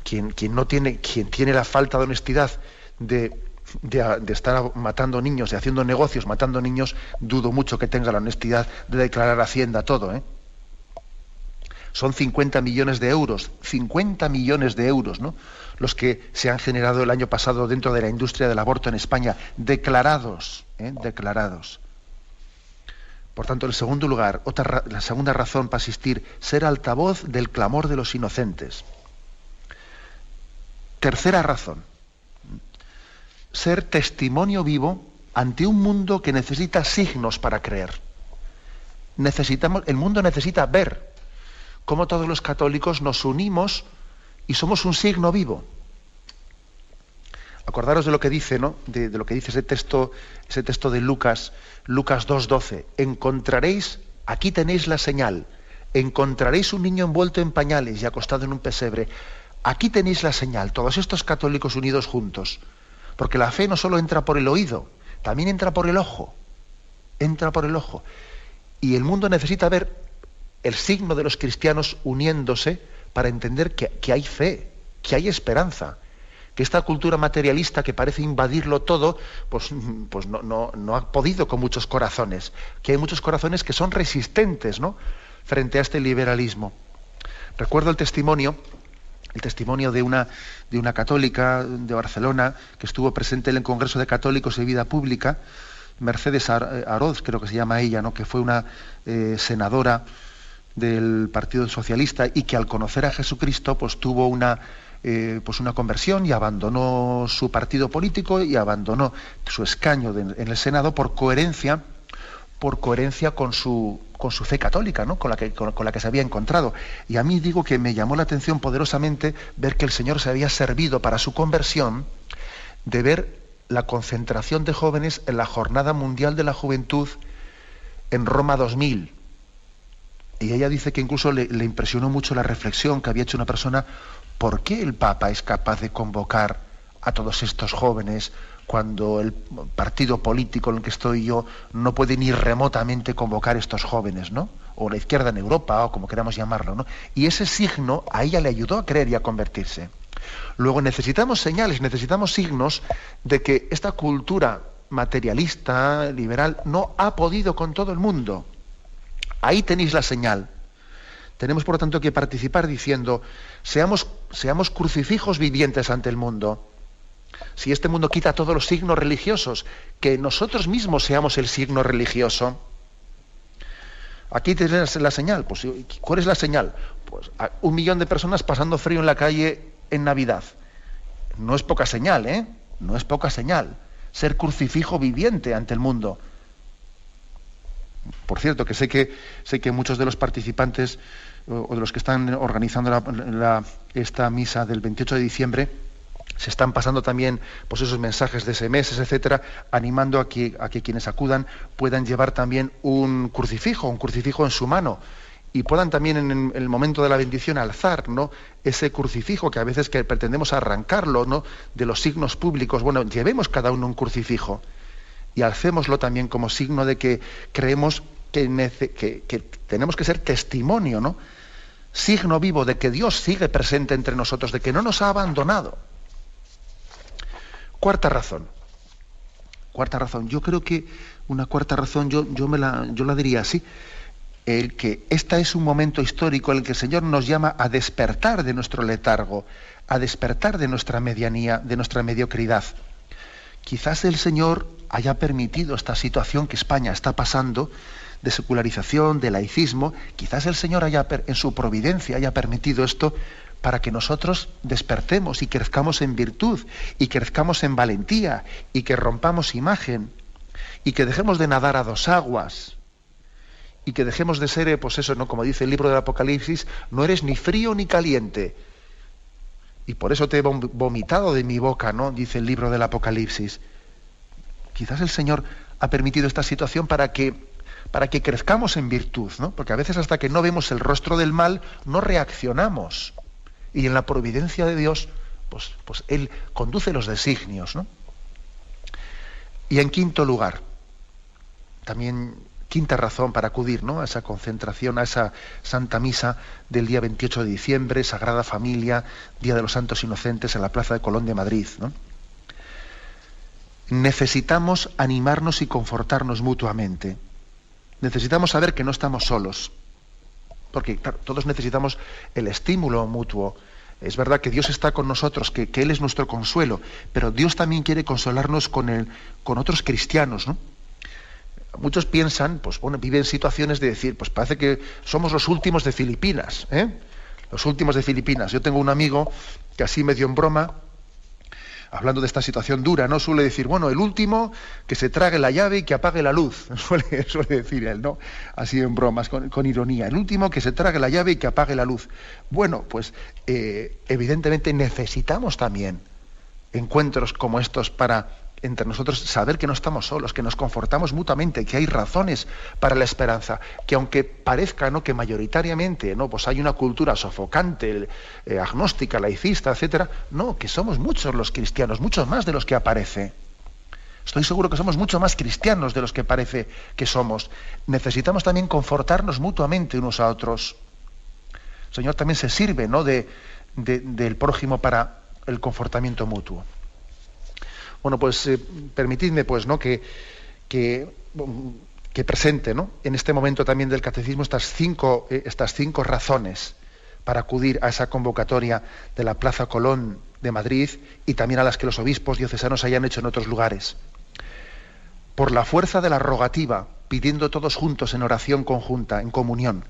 Quien tiene la falta de honestidad de estar matando niños, de haciendo negocios matando niños, dudo mucho que tenga la honestidad de declarar a Hacienda todo. Son 50 millones de euros, ¿no?, los que se han generado el año pasado dentro de la industria del aborto en España, declarados. Por tanto, en segundo lugar, la segunda razón para asistir, ser altavoz del clamor de los inocentes. Tercera razón, ser testimonio vivo ante un mundo que necesita signos para creer. El mundo necesita ver cómo todos los católicos nos unimos y somos un signo vivo. Acordaros de lo que dice, ¿no? De lo que dice ese texto de Lucas 2:12. Encontraréis, aquí tenéis la señal, encontraréis un niño envuelto en pañales y acostado en un pesebre. Aquí tenéis la señal, todos estos católicos unidos juntos. Porque la fe no solo entra por el oído, también entra por el ojo. Entra por el ojo. Y el mundo necesita ver el signo de los cristianos uniéndose para entender que hay fe, que hay esperanza, que esta cultura materialista que parece invadirlo todo, pues no ha podido con muchos corazones, que hay muchos corazones que son resistentes, ¿no?, frente a este liberalismo. Recuerdo el testimonio de una católica de Barcelona que estuvo presente en el Congreso de Católicos de Vida Pública, Mercedes Aroz, creo que se llama ella, ¿no?, que fue una senadora del Partido Socialista y que al conocer a Jesucristo pues tuvo una conversión y abandonó su partido político y abandonó su escaño en el Senado por coherencia con su fe católica, ¿no?, con la que se había encontrado. Y a mí digo que me llamó la atención poderosamente ver que el Señor se había servido para su conversión de ver la concentración de jóvenes en la Jornada Mundial de la Juventud en Roma 2000. Y ella dice que incluso le impresionó mucho la reflexión que había hecho una persona: ¿por qué el Papa es capaz de convocar a todos estos jóvenes cuando el partido político en el que estoy yo no puede ni remotamente convocar a estos jóvenes, ¿no? O la izquierda en Europa, o como queramos llamarlo, ¿no? Y ese signo a ella le ayudó a creer y a convertirse. Luego necesitamos señales, necesitamos signos de que esta cultura materialista, liberal, no ha podido con todo el mundo. Ahí tenéis la señal. Tenemos, por lo tanto, que participar diciendo: seamos crucifijos vivientes ante el mundo. Si este mundo quita todos los signos religiosos, que nosotros mismos seamos el signo religioso. Aquí tenéis la señal. Pues, ¿cuál es la señal? Pues 1 millón de personas pasando frío en la calle en Navidad. No es poca señal, ¿eh? No es poca señal. Ser crucifijo viviente ante el mundo. Por cierto, que sé que muchos de los participantes o de los que están organizando esta misa del 28 de diciembre se están pasando también pues esos mensajes de SMS, etcétera, animando a que quienes acudan puedan llevar también un crucifijo en su mano, y puedan también en el momento de la bendición alzar, ¿no?, ese crucifijo, que a veces que pretendemos arrancarlo, ¿no?, de los signos públicos. Bueno, llevemos cada uno un crucifijo y alcémoslo también como signo de que creemos que tenemos que ser testimonio, ¿no?, signo vivo de que Dios sigue presente entre nosotros, de que no nos ha abandonado. Cuarta razón. Yo creo que una cuarta razón, yo la diría así: el que este es un momento histórico en el que el Señor nos llama a despertar de nuestro letargo, a despertar de nuestra medianía, de nuestra mediocridad. Quizás el Señor haya permitido esta situación que España está pasando, de secularización, de laicismo. Quizás el Señor en su providencia haya permitido esto para que nosotros despertemos y crezcamos en virtud, y crezcamos en valentía, y que rompamos imagen, y que dejemos de nadar a dos aguas, y que dejemos de ser, pues eso, ¿no?, como dice el libro del Apocalipsis: no eres ni frío ni caliente, y por eso te he vomitado de mi boca, ¿no?, dice el libro del Apocalipsis. Quizás el Señor ha permitido esta situación para que crezcamos en virtud, ¿no? Porque a veces, hasta que no vemos el rostro del mal, no reaccionamos. Y en la providencia de Dios, pues Él conduce los designios, ¿no? Y en quinto lugar, también quinta razón para acudir, ¿no?, a esa concentración, a esa Santa Misa del día 28 de diciembre, Sagrada Familia, Día de los Santos Inocentes, en la Plaza de Colón de Madrid, ¿no? Necesitamos animarnos y confortarnos mutuamente. Necesitamos saber que no estamos solos. Porque, claro, todos necesitamos el estímulo mutuo. Es verdad que Dios está con nosotros, que Él es nuestro consuelo, pero Dios también quiere consolarnos con otros cristianos, ¿no? Muchos piensan, pues bueno, viven situaciones de decir, pues parece que somos los últimos de Filipinas, ¿eh? Los últimos de Filipinas. Yo tengo un amigo que, así medio en broma, hablando de esta situación dura, ¿no? Suele decir, bueno, el último que se trague la llave y que apague la luz, suele decir él, ¿no? Así en bromas, con ironía. El último que se trague la llave y que apague la luz. Bueno, pues evidentemente necesitamos también encuentros como estos para entre nosotros saber que no estamos solos, que nos confortamos mutuamente, que hay razones para la esperanza, que aunque parezca, ¿no?, que mayoritariamente, ¿no?, pues hay una cultura sofocante, agnóstica, laicista, etcétera, no, que somos muchos los cristianos, muchos más de los que aparece. Estoy seguro que somos mucho más cristianos de los que parece que somos. Necesitamos también confortarnos mutuamente unos a otros. El Señor también se sirve, ¿no?, del prójimo para el confortamiento mutuo. Bueno, pues permitidme, pues, ¿no?, que presente, ¿no?, en este momento también del catecismo estas cinco razones para acudir a esa convocatoria de la Plaza Colón de Madrid y también a las que los obispos diocesanos hayan hecho en otros lugares. Por la fuerza de la rogativa, pidiendo todos juntos en oración conjunta, en comunión.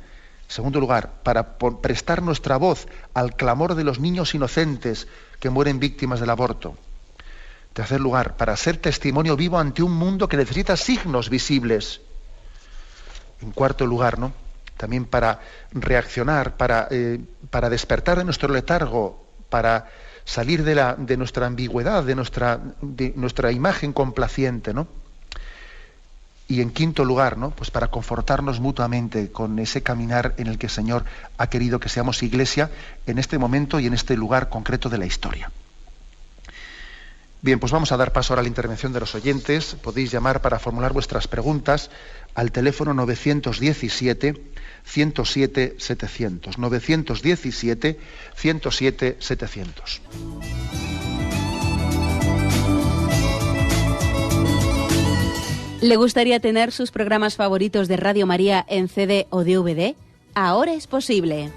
En segundo lugar, para prestar nuestra voz al clamor de los niños inocentes que mueren víctimas del aborto. En tercer lugar, para ser testimonio vivo ante un mundo que necesita signos visibles. En cuarto lugar, ¿no?, también para reaccionar, para despertar de nuestro letargo, para salir de nuestra ambigüedad, de nuestra imagen complaciente, ¿no? Y en quinto lugar, ¿no?, pues para confortarnos mutuamente con ese caminar en el que el Señor ha querido que seamos iglesia en este momento y en este lugar concreto de la historia. Bien, pues vamos a dar paso ahora a la intervención de los oyentes. Podéis llamar para formular vuestras preguntas al teléfono 917-107-700. 917-107-700. ¿Le gustaría tener sus programas favoritos de Radio María en CD o DVD? Ahora es posible.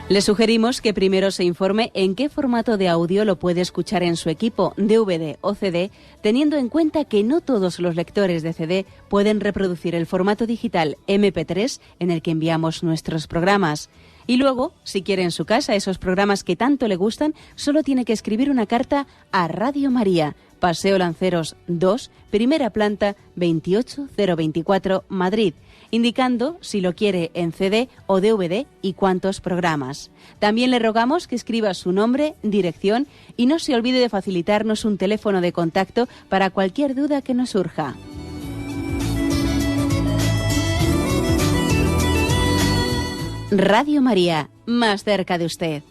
Le sugerimos que primero se informe en qué formato de audio lo puede escuchar en su equipo, DVD o CD, teniendo en cuenta que no todos los lectores de CD pueden reproducir el formato digital MP3 en el que enviamos nuestros programas. Y luego, si quiere en su casa esos programas que tanto le gustan, solo tiene que escribir una carta a Radio María, Paseo Lanceros 2, primera planta, 28024, Madrid, indicando si lo quiere en CD o DVD y cuántos programas. También le rogamos que escriba su nombre, dirección y no se olvide de facilitarnos un teléfono de contacto para cualquier duda que nos surja. Radio María, más cerca de usted.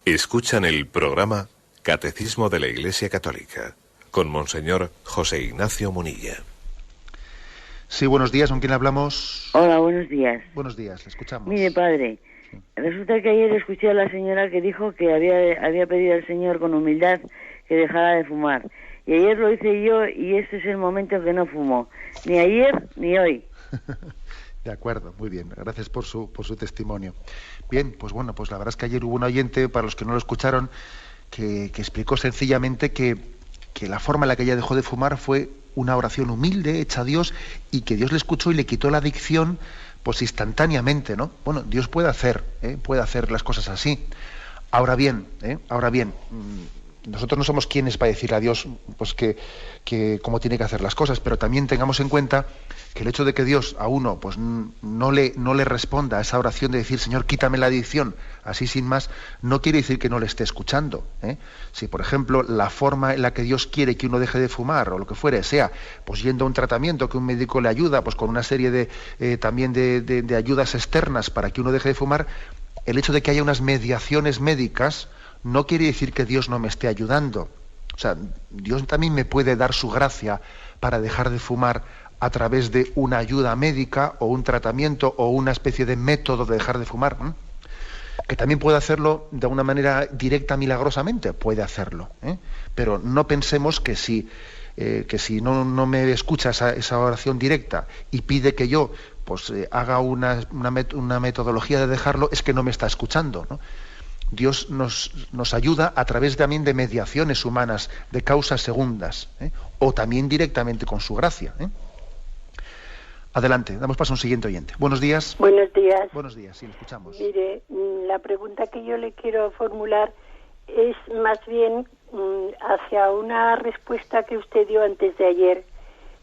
Escuchan el programa Catecismo de la Iglesia Católica, con Monseñor José Ignacio Munilla. Sí, buenos días, ¿con quién hablamos? Hola, buenos días. Buenos días, le escuchamos. Mire, padre, resulta que ayer escuché a la señora que dijo que había pedido al Señor con humildad que dejara de fumar. Y ayer lo hice yo y este es el momento en que no fumo. Ni ayer ni hoy. De acuerdo, muy bien. Gracias por su testimonio. Bien, pues bueno, pues la verdad es que ayer hubo un oyente, para los que no lo escucharon, que explicó sencillamente que la forma en la que ella dejó de fumar fue una oración humilde, hecha a Dios, y que Dios le escuchó y le quitó la adicción pues instantáneamente, ¿no? Bueno, Dios puede hacer las cosas así. Ahora bien, nosotros no somos quienes para decirle a Dios pues que cómo tiene que hacer las cosas, pero también tengamos en cuenta que el hecho de que Dios a uno pues no le responda a esa oración de decir Señor, quítame la adicción, así sin más, no quiere decir que no le esté escuchando, ¿eh? Si por ejemplo la forma en la que Dios quiere que uno deje de fumar o lo que fuere, sea pues yendo a un tratamiento que un médico le ayuda, pues con una serie de ayudas externas para que uno deje de fumar, el hecho de que haya unas mediaciones médicas no quiere decir que Dios no me esté ayudando. O sea, Dios también me puede dar su gracia para dejar de fumar a través de una ayuda médica o un tratamiento o una especie de método de dejar de fumar. Que también puede hacerlo de una manera directa, milagrosamente, puede hacerlo. Pero no pensemos que si no me escucha esa oración directa y pide que yo pues haga una metodología de dejarlo, es que no me está escuchando, ¿no? Dios nos ayuda a través también de mediaciones humanas, de causas segundas, o también directamente con su gracia. Adelante, damos paso a un siguiente oyente. Buenos días. Buenos días. Buenos días, sí, le escuchamos. Mire, la pregunta que yo le quiero formular es más bien hacia una respuesta que usted dio antes de ayer.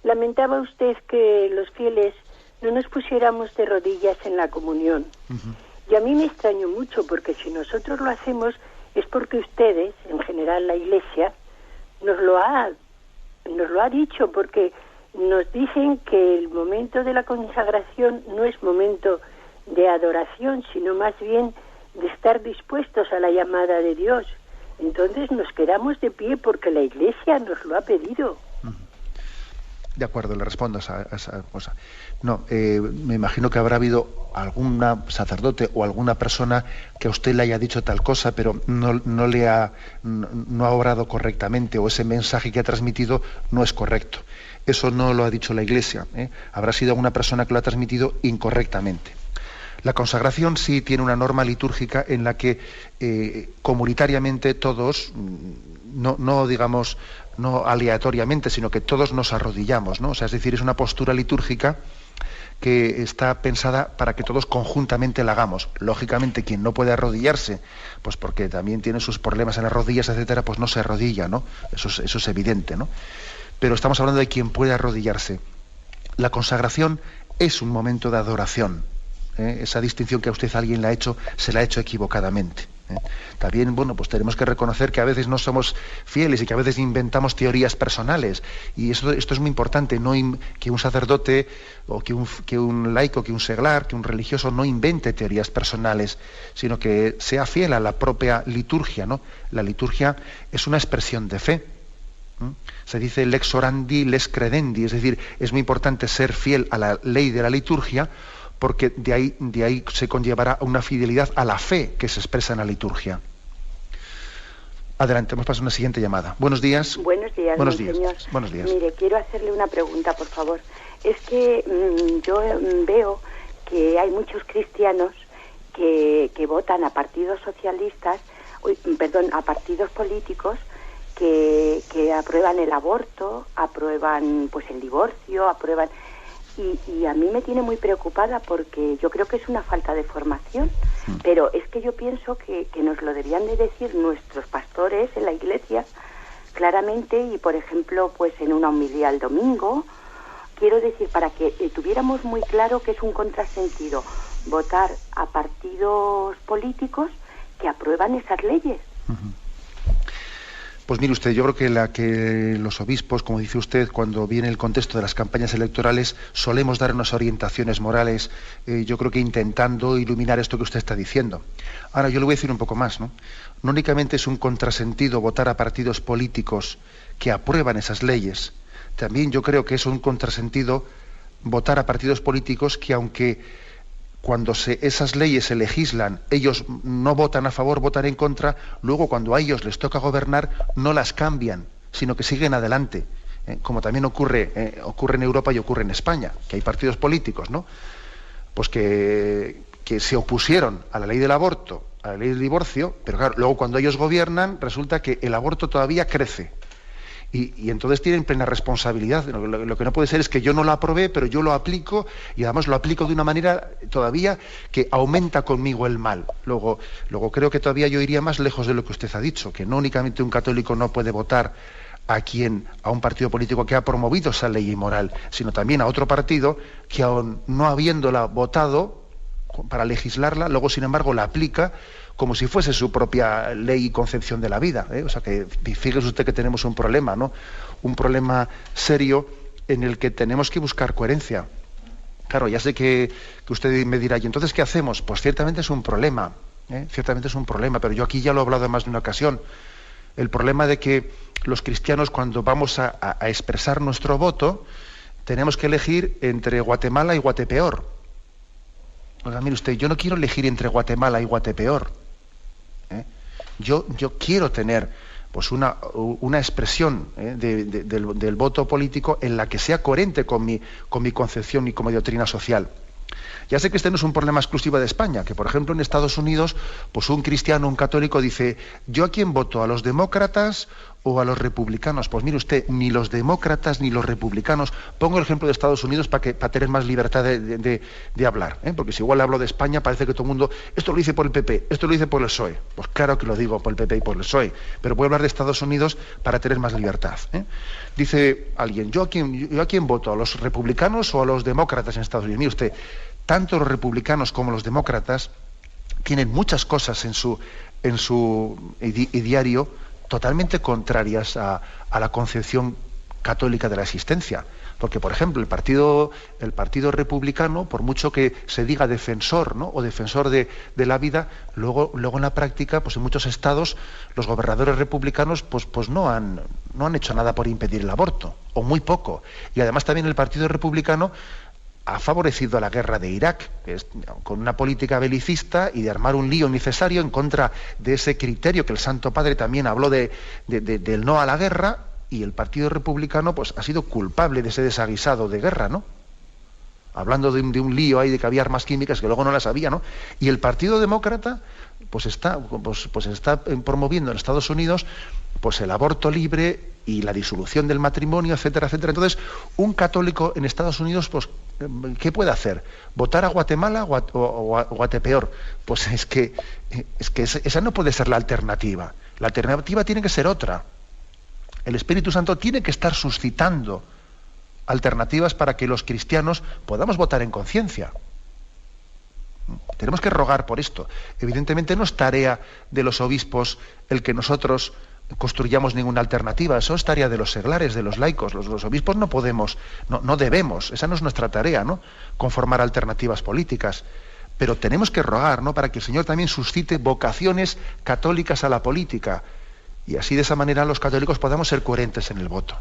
Lamentaba usted que los fieles no nos pusiéramos de rodillas en la comunión. Uh-huh. Y a mí me extrañó mucho, porque si nosotros lo hacemos es porque ustedes, en general la Iglesia, nos lo ha dicho, porque nos dicen que el momento de la consagración no es momento de adoración, sino más bien de estar dispuestos a la llamada de Dios. Entonces nos quedamos de pie porque la Iglesia nos lo ha pedido. De acuerdo, le respondo a esa cosa. No, me imagino que habrá habido algún sacerdote o alguna persona que a usted le haya dicho tal cosa, pero no ha obrado correctamente, o ese mensaje que ha transmitido no es correcto. Eso no lo ha dicho la Iglesia, ¿eh? Habrá sido alguna persona que lo ha transmitido incorrectamente. La consagración sí tiene una norma litúrgica en la que comunitariamente todos, no digamos, no aleatoriamente, sino que todos nos arrodillamos, ¿no? O sea, es decir, es una postura litúrgica que está pensada para que todos conjuntamente la hagamos. Lógicamente, quien no puede arrodillarse, pues porque también tiene sus problemas en las rodillas, etcétera, pues no se arrodilla, ¿no? Eso es evidente, ¿no? Pero estamos hablando de quien puede arrodillarse. La consagración es un momento de adoración. Esa distinción que a usted alguien le ha hecho, se la ha hecho equivocadamente. También, bueno, pues tenemos que reconocer que a veces no somos fieles y que a veces inventamos teorías personales, y esto es muy importante, que un sacerdote o que un laico, que un seglar, que un religioso no invente teorías personales, sino que sea fiel a la propia liturgia, ¿no? La liturgia es una expresión de fe. Se dice lex orandi, lex credendi, es decir, es muy importante ser fiel a la ley de la liturgia, porque de ahí se conllevará una fidelidad a la fe que se expresa en la liturgia. Adelante, hemos pasado a una siguiente llamada. Buenos días. Buenos días, Buenos señor. días. Buenos días. Mire, quiero hacerle una pregunta, por favor. Es que yo veo que hay muchos cristianos que votan a partidos socialistas, a partidos políticos que aprueban el aborto, aprueban pues el divorcio, aprueban... Y a mí me tiene muy preocupada, porque yo creo que es una falta de formación, pero es que yo pienso que nos lo debían de decir nuestros pastores en la Iglesia claramente, y por ejemplo pues en una homilía el domingo, quiero decir, para que tuviéramos muy claro que es un contrasentido votar a partidos políticos que aprueban esas leyes. Uh-huh. Pues mire usted, yo creo que los obispos, como dice usted, cuando viene el contexto de las campañas electorales, solemos dar unas orientaciones morales, yo creo que intentando iluminar esto que usted está diciendo. Ahora, yo le voy a decir un poco más, ¿no? No únicamente es un contrasentido votar a partidos políticos que aprueban esas leyes, también yo creo que es un contrasentido votar a partidos políticos que, aunque cuando esas leyes se legislan, ellos no votan a favor, votan en contra, luego cuando a ellos les toca gobernar, no las cambian, sino que siguen adelante, como también ocurre en Europa y ocurre en España, que hay partidos políticos, ¿no? Pues que se opusieron a la ley del aborto, a la ley del divorcio, pero claro, luego cuando ellos gobiernan, resulta que el aborto todavía crece. Y entonces tienen plena responsabilidad. Lo que no puede ser es que yo no lo aprobé, pero yo lo aplico, y además lo aplico de una manera todavía que aumenta conmigo el mal. Luego creo que todavía yo iría más lejos de lo que usted ha dicho, que no únicamente un católico no puede votar a un partido político que ha promovido esa ley inmoral, sino también a otro partido que, aun no habiéndola votado para legislarla, luego sin embargo la aplica como si fuese su propia ley y concepción de la vida, ¿eh? O sea que fíjese usted que tenemos un problema, ¿no? Un problema serio en el que tenemos que buscar coherencia. Claro, ya sé que usted me dirá, ¿y entonces qué hacemos? Pues ciertamente es un problema, ciertamente es un problema, pero yo aquí ya lo he hablado en más de una ocasión. El problema de que los cristianos, cuando vamos a expresar nuestro voto, tenemos que elegir entre Guatemala y Guatepeor. Oiga, mire usted, yo no quiero elegir entre Guatemala y Guatepeor. Yo quiero tener pues una expresión del voto político en la que sea coherente con mi concepción y con mi doctrina social. Ya sé que este no es un problema exclusivo de España, que por ejemplo en Estados Unidos, pues un cristiano, un católico dice, ¿yo a quién voto? ¿A los demócratas o a los republicanos? Pues mire usted, ni los demócratas ni los republicanos. Pongo el ejemplo de Estados Unidos para tener más libertad de hablar, ¿eh? Porque si igual hablo de España parece que todo el mundo, esto lo dice por el PP, esto lo dice por el PSOE. Pues claro que lo digo por el PP y por el PSOE, pero voy a hablar de Estados Unidos para tener más libertad, ¿eh? Dice alguien, ¿yo a quién voto? ¿A los republicanos o a los demócratas en Estados Unidos? Mire usted, tanto los republicanos como los demócratas tienen muchas cosas en su ideario totalmente contrarias a la concepción católica de la existencia. Porque, por ejemplo, el partido republicano, por mucho que se diga defensor, ¿no?, o defensor de la vida, luego en la práctica, pues en muchos estados, los gobernadores republicanos pues no han hecho nada por impedir el aborto, o muy poco. Y además también el partido republicano ha favorecido a la guerra de Irak, con una política belicista y de armar un lío innecesario en contra de ese criterio que el Santo Padre también habló del no a la guerra, y el Partido Republicano pues ha sido culpable de ese desaguisado de guerra, ¿no? Hablando de un lío ahí de que había armas químicas que luego no las había, ¿no? Y el Partido Demócrata pues está promoviendo en Estados Unidos pues el aborto libre y la disolución del matrimonio, etcétera, etcétera. Entonces, un católico en Estados Unidos, pues, ¿qué puede hacer? ¿Votar a Guatemala o a Guatepeor? Pues es que esa no puede ser la alternativa. La alternativa tiene que ser otra. El Espíritu Santo tiene que estar suscitando alternativas para que los cristianos podamos votar en conciencia. Tenemos que rogar por esto. Evidentemente no es tarea de los obispos el que nosotros construyamos ninguna alternativa. Eso es tarea de los seglares, de los laicos. Los obispos no podemos, no debemos, esa no es nuestra tarea, ¿no?, conformar alternativas políticas. Pero tenemos que rogar, ¿no?, para que el Señor también suscite vocaciones católicas a la política. Y así, de esa manera, los católicos podamos ser coherentes en el voto.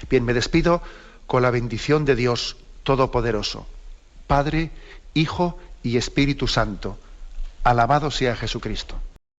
Bien, me despido con la bendición de Dios Todopoderoso, Padre, Hijo y Espíritu Santo. Alabado sea Jesucristo.